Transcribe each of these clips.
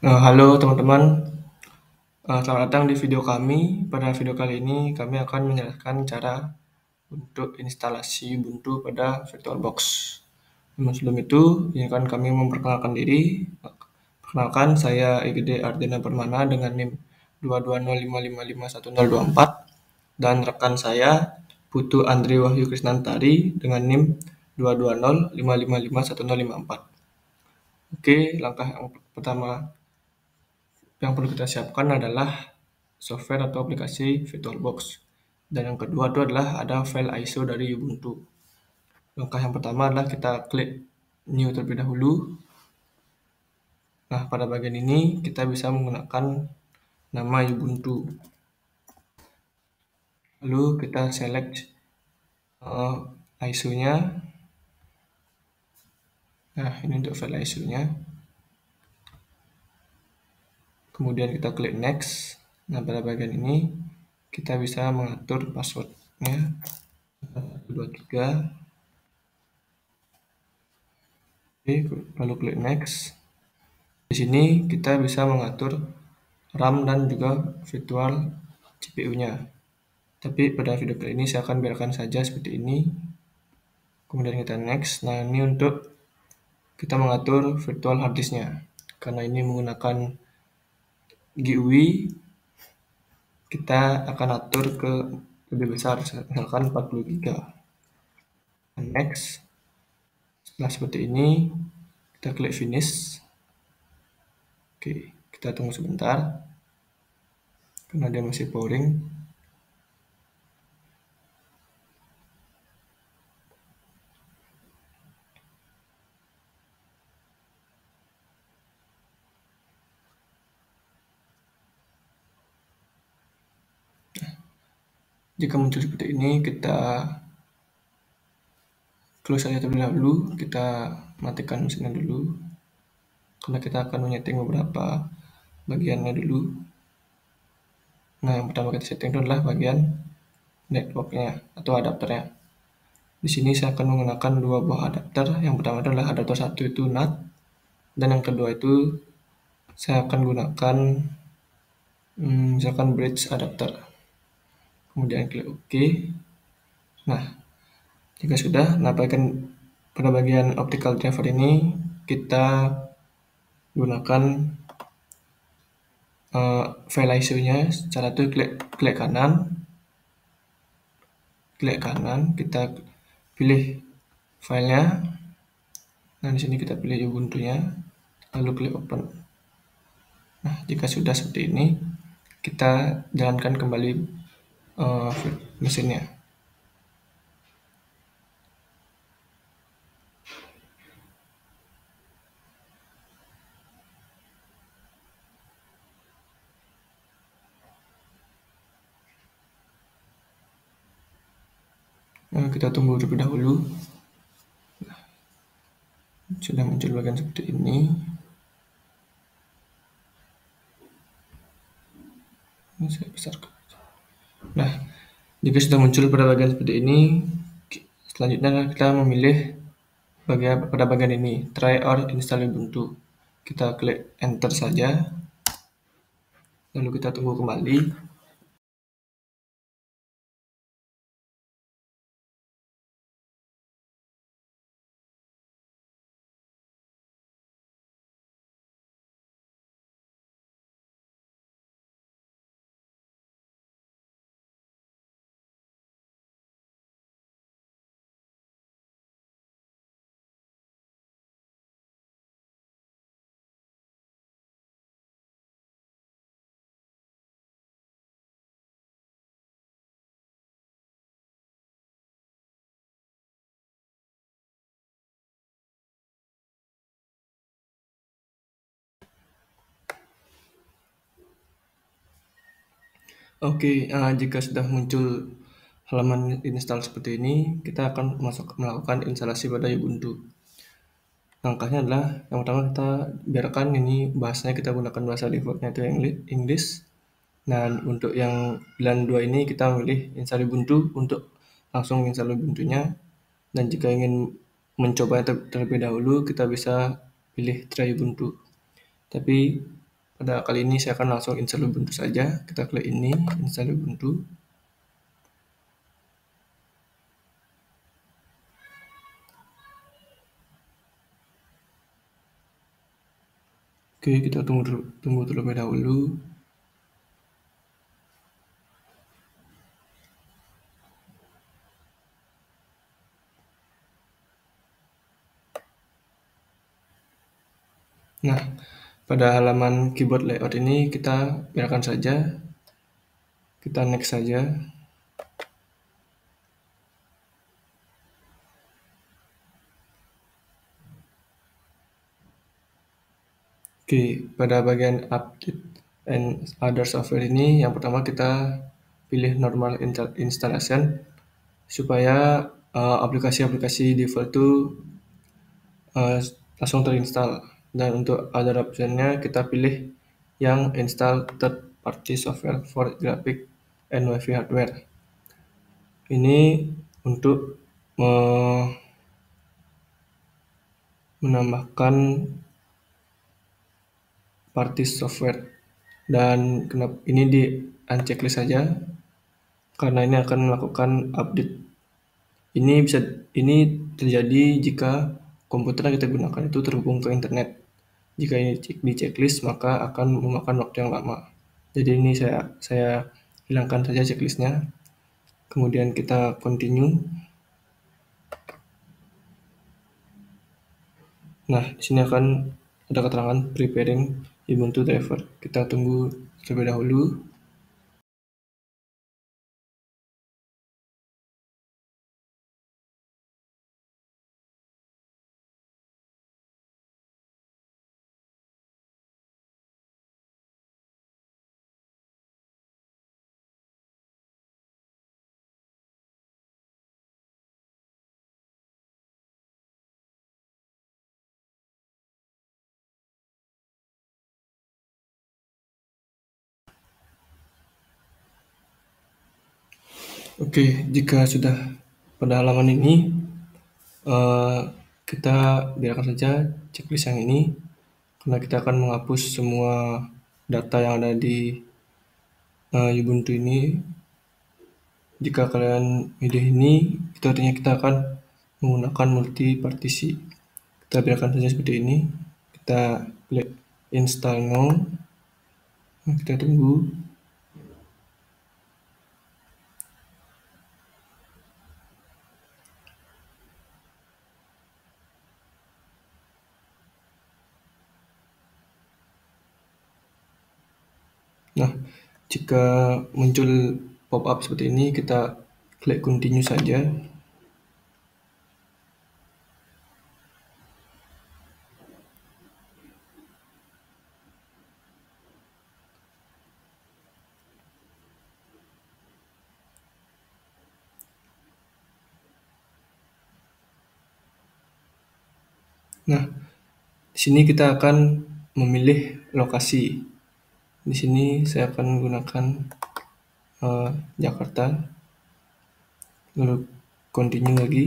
Halo teman-teman. Selamat datang di video kami. Pada video kali ini kami akan menjelaskan cara untuk instalasi Ubuntu pada VirtualBox. Namun sebelum itu, izinkan kami memperkenalkan diri. Perkenalkan, saya IGD Ardena Permana dengan NIM 22055511024 dan rekan saya Putu Andri Wahyu Krisnantari dengan NIM 22055511054. Oke, langkah yang pertama yang perlu kita siapkan adalah software atau aplikasi VirtualBox. Dan yang kedua itu adalah ada file ISO dari Ubuntu. Langkah yang pertama adalah kita klik New terlebih dahulu. Nah, pada bagian ini kita bisa menggunakan nama Ubuntu. Lalu kita select ISO-nya. Nah, ini untuk file ISO-nya. Kemudian kita klik Next. Nah, pada bagian ini kita bisa mengatur passwordnya. 1, 2, 3. Oke, lalu klik Next. Di sini kita bisa mengatur RAM dan juga virtual CPU-nya. Tapi pada video kali ini saya akan biarkan saja seperti ini. Kemudian kita next. Nah, ini untuk kita mengatur virtual hard disk-nya. Karena ini menggunakan GUI, kita akan atur ke lebih besar, misalkan 40 GB. Next. Setelah seperti ini, kita klik finish. Oke, kita tunggu sebentar karena dia masih pouring. Jika muncul seperti ini, kita close saja terlebih dahulu. Kita matikan mesinnya dulu karena kita akan menyeting beberapa bagiannya dulu. Nah, yang pertama kita setting itu adalah bagian networknya atau adapternya. Di sini saya akan menggunakan dua buah adapter. Yang pertama adalah adapter satu itu NAT, dan yang kedua itu saya akan gunakan misalkan bridge adapter. Kemudian klik OK. Nah, jika sudah, pada bagian optical driver ini kita gunakan file ISO-nya. Cara itu klik kanan, kita pilih filenya. Nah, di sini kita pilih Ubuntu-nya, lalu klik open. Nah, jika sudah seperti ini, kita jalankan kembali mesinnya. Kita tunggu terlebih dahulu. Sudah muncul bagian seperti ini. Ini saya besarkan. Nah, jika sudah muncul pada bagian seperti ini, selanjutnya kita memilih pada bagian ini, try or install Ubuntu. Kita klik enter saja, lalu kita tunggu kembali. Oke, jika sudah muncul halaman install seperti ini, kita akan melakukan instalasi pada Ubuntu. Langkahnya adalah yang pertama kita biarkan ini bahasanya kita gunakan bahasa defaultnya itu English. Dan untuk yang pilihan 2 ini kita memilih install Ubuntu untuk langsung install Ubuntu-nya. Dan jika ingin mencoba terlebih dahulu, kita bisa pilih try Ubuntu. Tapi Pada kali ini saya akan langsung install Ubuntu saja. Kita klik ini, install Ubuntu. Oke, kita tunggu terlebih dahulu. Nah, pada halaman keyboard layout ini kita biarkan saja. Kita next saja. Oke, pada bagian update and other software ini, yang pertama kita pilih normal installation supaya aplikasi-aplikasi default itu uh, langsung terinstall. Dan untuk other optionnya kita pilih yang install third party software for graphic and wifi hardware. Ini untuk menambahkan party software, dan ini di unchecklist saja karena ini akan melakukan update. Ini terjadi jika komputer yang kita gunakan itu terhubung ke internet. Jika ini di checklist maka akan memakan waktu yang lama. Jadi ini saya hilangkan saja checklistnya. Kemudian kita continue. Nah, di sini akan ada keterangan preparing Ubuntu driver. Kita tunggu terlebih dahulu. Oke, jika sudah pada halaman ini, eh, kita biarkan saja checklist yang ini, karena kita akan menghapus semua data yang ada di Ubuntu ini. Jika kalian milih ini, itu artinya kita akan menggunakan multi partisi. Kita biarkan saja seperti ini. Kita klik install now. Kita tunggu. Nah, jika muncul pop-up seperti ini, kita klik continue saja. Nah, di sini kita akan memilih lokasi. Di sini saya akan menggunakan Jakarta. Lalu continue lagi.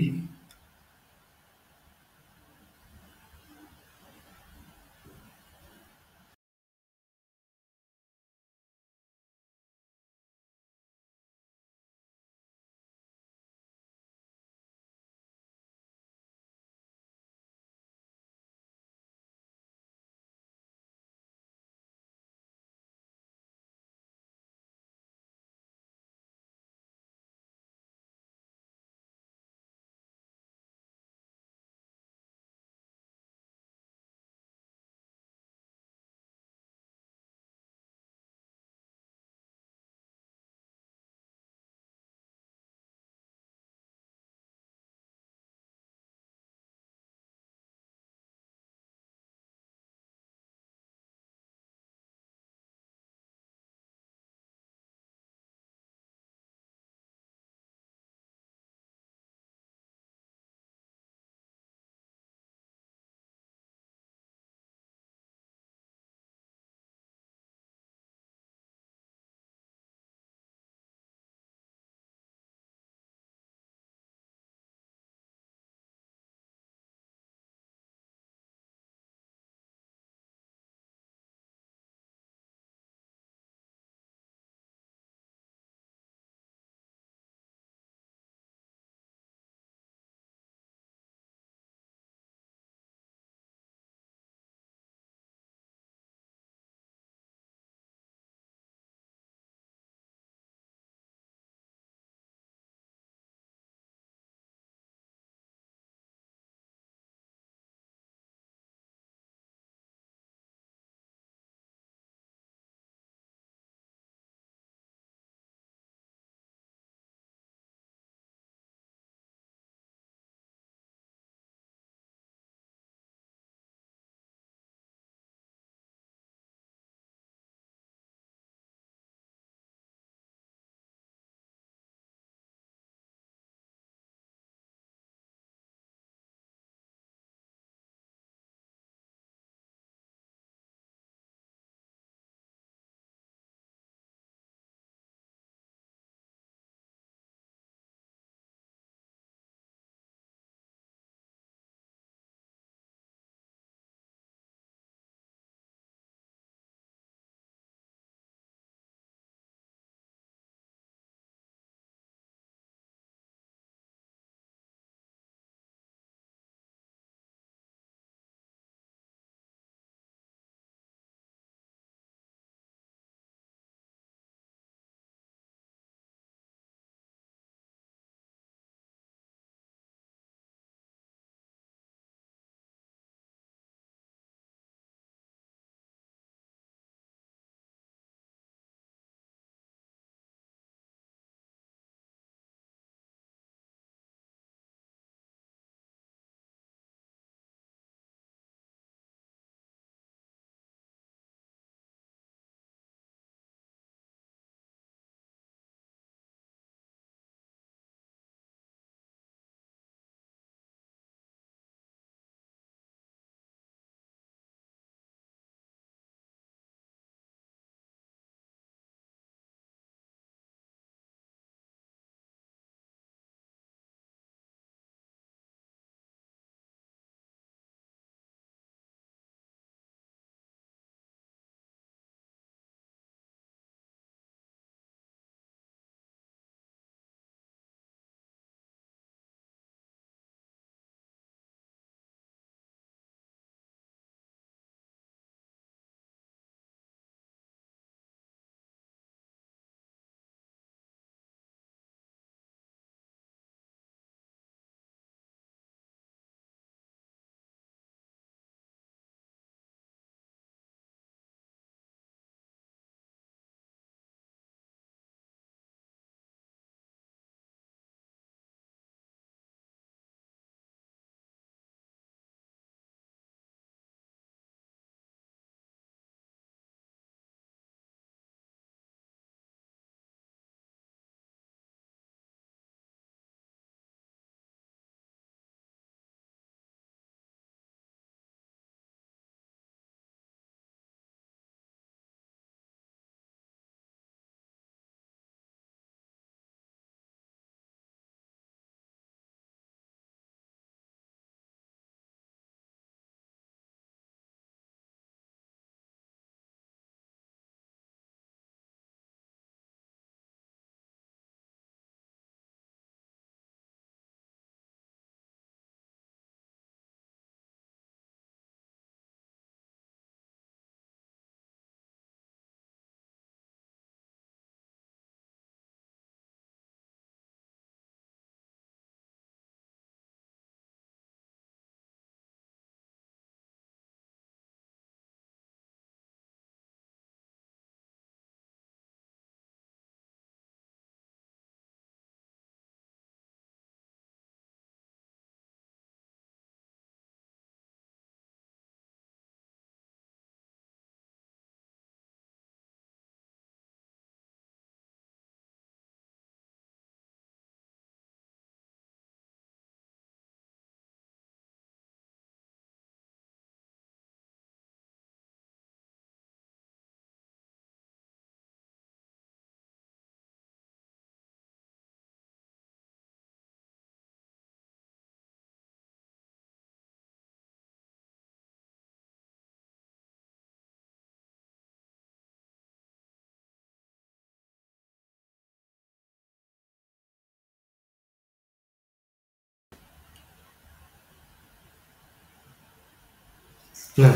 Nah,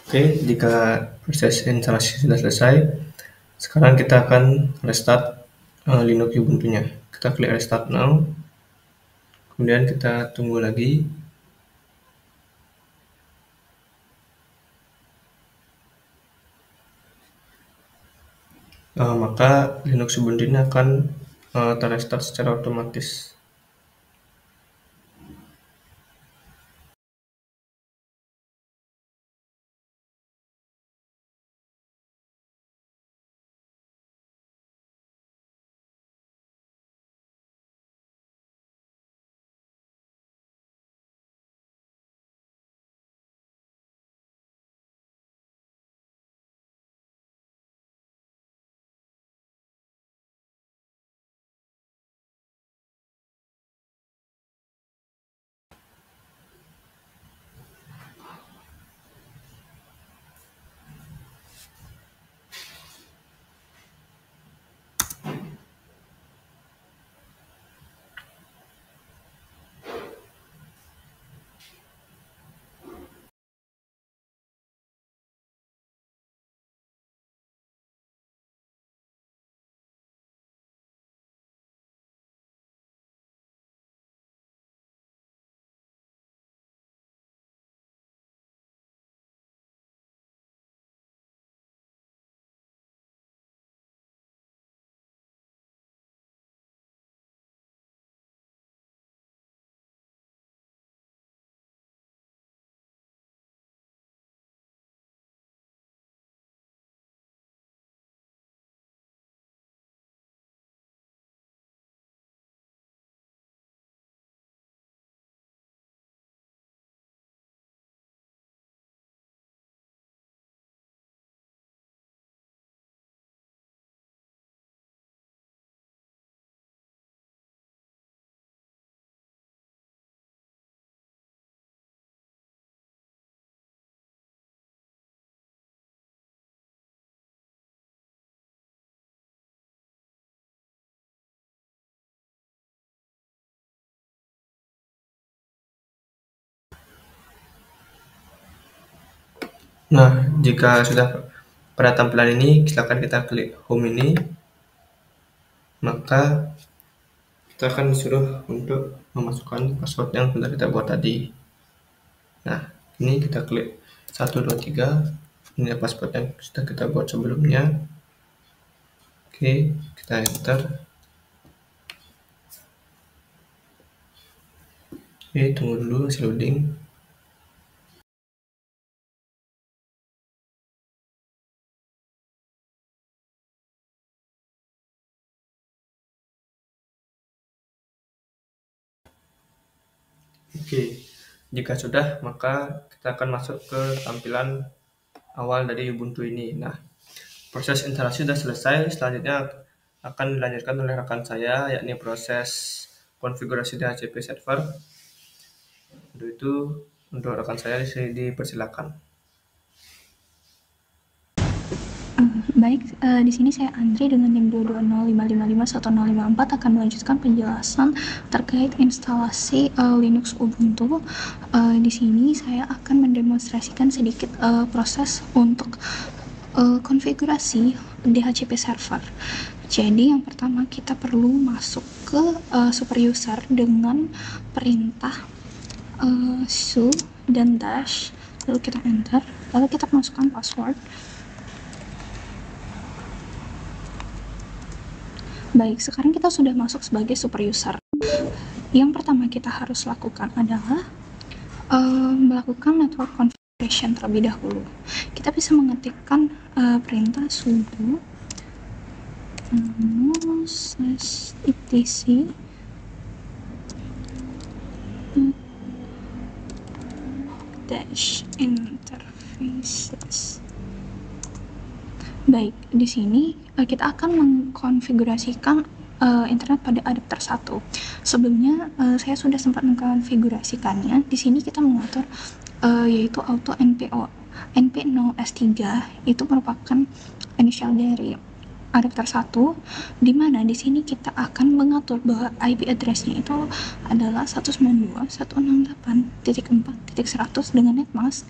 oke, jika proses instalasi sudah selesai, sekarang kita akan restart Linux Ubuntu-nya. Kita klik restart now, kemudian kita tunggu lagi. Maka Linux Ubuntu ini akan terrestart secara otomatis. Nah, jika sudah pada tampilan ini, silakan kita klik home ini, maka kita akan disuruh untuk memasukkan password yang sudah kita buat tadi. Nah, ini kita klik 123, ini password yang sudah kita buat sebelumnya. Oke, kita enter. Oke, tunggu dulu hasil loading. Oke, jika sudah, maka kita akan masuk ke tampilan awal dari Ubuntu ini. Nah, proses instalasi sudah selesai, selanjutnya akan dilanjutkan oleh rekan saya, yakni proses konfigurasi DHCP server. Untuk itu, untuk rekan saya di sini dipersilakan. Baik, di sini saya Andri dengan NIM 22055510054 akan melanjutkan penjelasan terkait instalasi Linux Ubuntu. Di sini saya akan mendemonstrasikan sedikit proses untuk konfigurasi DHCP server. Jadi yang pertama kita perlu masuk ke super user dengan perintah su dan dash, lalu kita enter, lalu kita masukkan password. Baik, sekarang kita sudah masuk sebagai super user. Yang pertama kita harus lakukan adalah melakukan network configuration terlebih dahulu. Kita bisa mengetikkan perintah sudo etc dash interfaces. Baik, di sini kita akan mengkonfigurasikan internet pada adapter 1. Sebelumnya saya sudah sempat mengkonfigurasikannya. Di sini kita mengatur yaitu auto NP0S3 itu merupakan inisial dari adapter 1, di mana di sini kita akan mengatur bahwa IP address-nya itu adalah 192.168.4.100 dengan netmask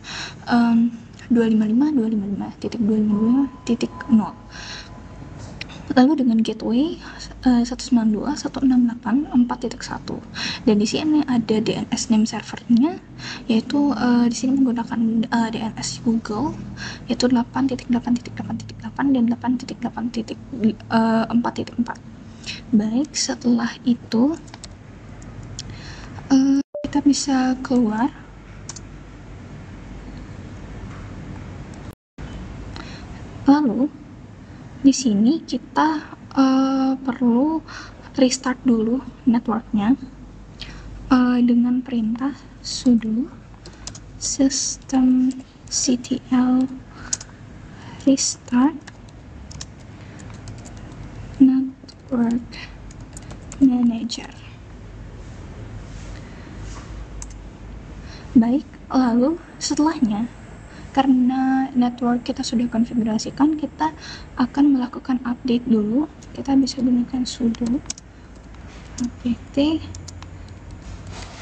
255.255.255.0. Lalu dengan gateway 192.168.4.1, dan di sini ada DNS name servernya, yaitu di sini menggunakan DNS Google, yaitu 8.8.8.8 dan 8.8.4.4. Baik, setelah itu kita bisa keluar. Lalu di sini kita perlu restart dulu networknya dengan perintah sudo systemctl restart network manager. Baik, lalu setelahnya, karena network kita sudah konfigurasikan, kita akan melakukan update dulu. Kita bisa gunakan sudo apt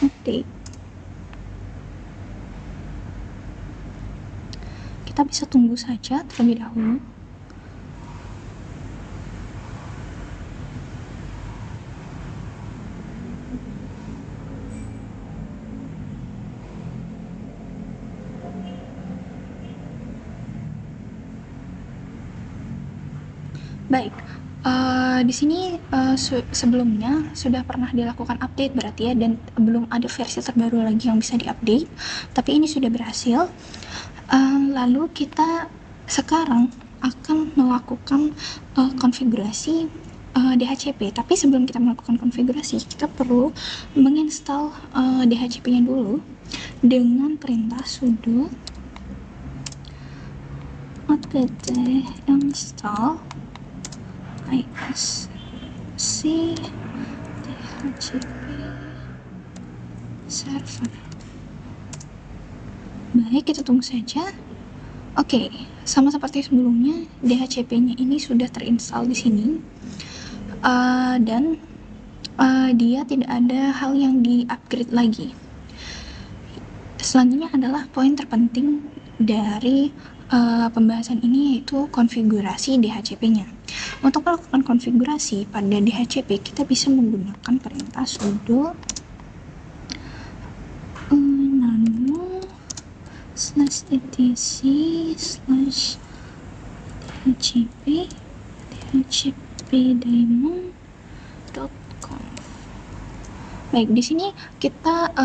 update. Kita bisa tunggu saja terlebih dahulu. Baik, di sini sebelumnya sudah pernah dilakukan update berarti ya, dan belum ada versi terbaru lagi yang bisa diupdate, tapi ini sudah berhasil. Lalu kita sekarang akan melakukan konfigurasi DHCP, tapi sebelum kita melakukan konfigurasi, kita perlu menginstal DHCP-nya dulu dengan perintah sudo apt install isc DHCP server. Baik, kita tunggu saja. Oke, sama seperti sebelumnya, DHCP-nya ini sudah terinstall di sini, dan dia tidak ada hal yang di-upgrade lagi. Selanjutnya adalah poin terpenting dari pembahasan ini, yaitu konfigurasi DHCP-nya. Untuk melakukan konfigurasi pada DHCP, kita bisa menggunakan perintah sudo nano /etc/dhcp dhcpdaemon.com. Baik, di sini kita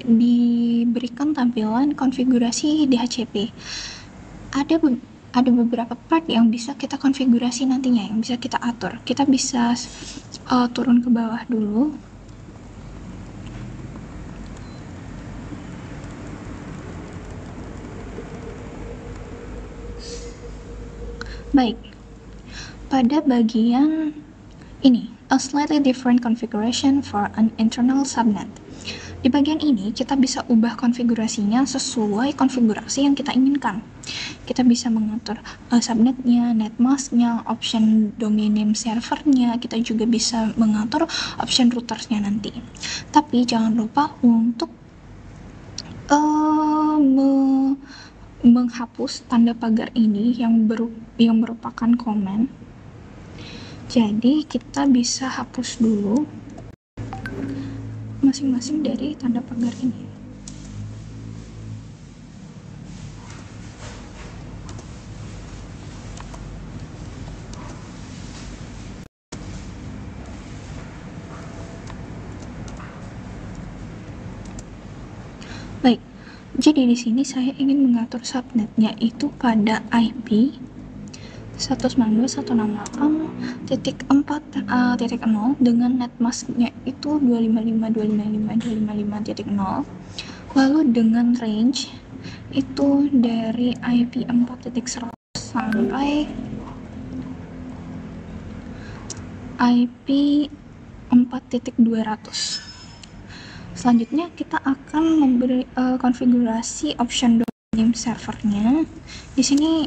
diberikan tampilan konfigurasi DHCP. Ada beberapa part yang bisa kita konfigurasi nantinya, yang bisa kita atur. Kita bisa turun ke bawah dulu. Baik, pada bagian ini, a slightly different configuration for an internal subnet. Di bagian ini, kita bisa ubah konfigurasinya sesuai konfigurasi yang kita inginkan. Kita bisa mengatur subnetnya, netmasknya, option domain name servernya, kita juga bisa mengatur option routersnya nanti. Tapi jangan lupa untuk menghapus tanda pagar ini yang merupakan komen. Jadi kita bisa hapus dulu masing-masing dari tanda pagar ini. Baik, jadi di sini saya ingin mengatur subnetnya itu pada IP 192.168.4.0 dengan netmasknya itu 255.255.255.0. Lalu dengan range itu dari IP 4.100 sampai IP 4.200. Selanjutnya kita akan memberi konfigurasi option domain name servernya. Di sini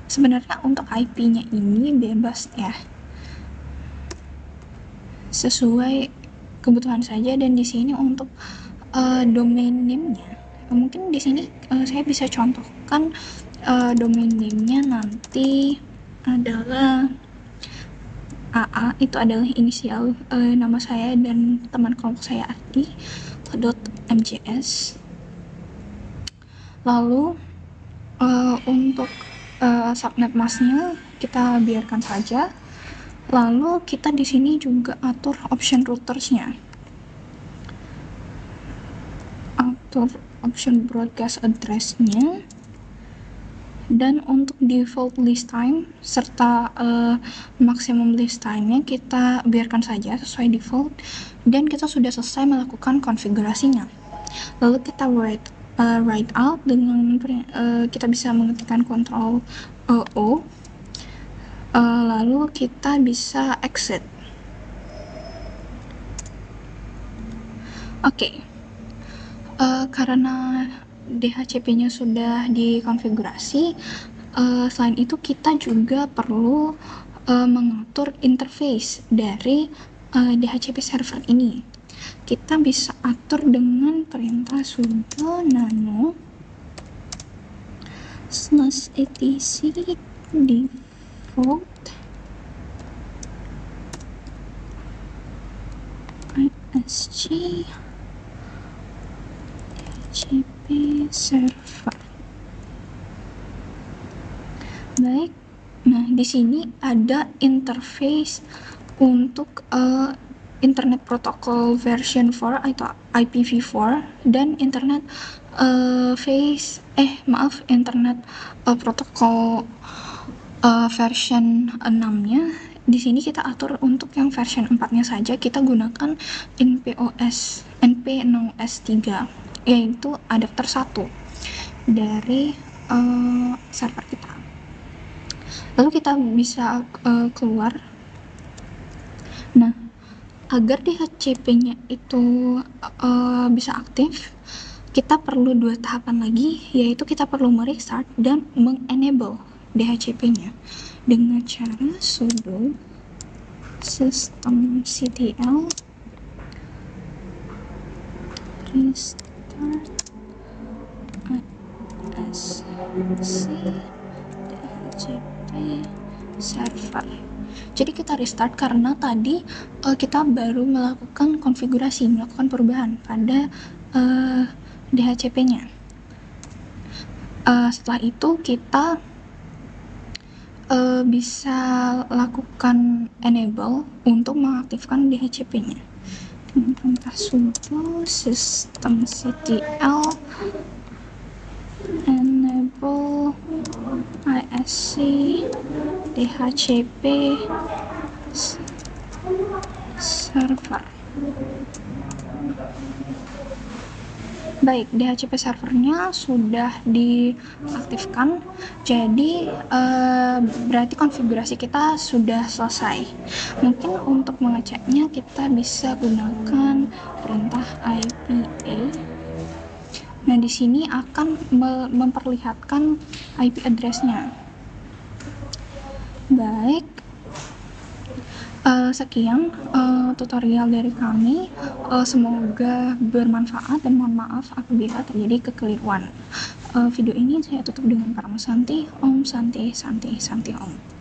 Sebenarnya untuk IP-nya ini bebas ya, sesuai kebutuhan saja. Dan di sini untuk domain name-nya, mungkin di sini saya bisa contohkan domain name-nya nanti adalah AA, itu adalah inisial nama saya dan teman kelompok saya Adi, .mjs. Lalu untuk subnet masknya kita biarkan saja. Lalu kita di sini juga atur option routersnya, atur option broadcast address-nya, dan untuk default list time serta maximum list time-nya kita biarkan saja sesuai default, dan kita sudah selesai melakukan konfigurasinya. Lalu kita write out dengan kita bisa mengetikkan Ctrl O, lalu kita bisa exit. Oke. Karena DHCP-nya sudah dikonfigurasi, selain itu kita juga perlu mengatur interface dari DHCP server ini. Kita bisa atur dengan perintah sudo nano /etc default isg DHCP server. Baik, nah di sini ada interface untuk Internet Protocol version 4 atau IPv4 dan Internet Internet Protocol version 6-nya. Di sini kita atur untuk yang version 4-nya saja, kita gunakan np0s3, yaitu adapter 1 dari server kita. Lalu kita bisa keluar. Nah, agar DHCP-nya itu bisa aktif, kita perlu 2 tahapan lagi, yaitu kita perlu merestart dan mengenable DHCP-nya dengan cara sudo systemctl restart isc DHCP server. Jadi kita restart karena tadi kita baru melakukan konfigurasi, melakukan perubahan pada DHCP-nya. Setelah itu kita bisa lakukan enable untuk mengaktifkan DHCP-nya dengan perintah sudo systemctl enable isc DHCP server. Baik, DHCP servernya sudah diaktifkan, jadi berarti konfigurasi kita sudah selesai. Mungkin untuk mengeceknya kita bisa gunakan perintah IPA. Nah, di sini akan memperlihatkan IP address-nya. Baik, sekian tutorial dari kami. Semoga bermanfaat dan mohon maaf apabila terjadi kekeliruan. Video ini saya tutup dengan Paramasanti. Om Santi Santi Santi Om.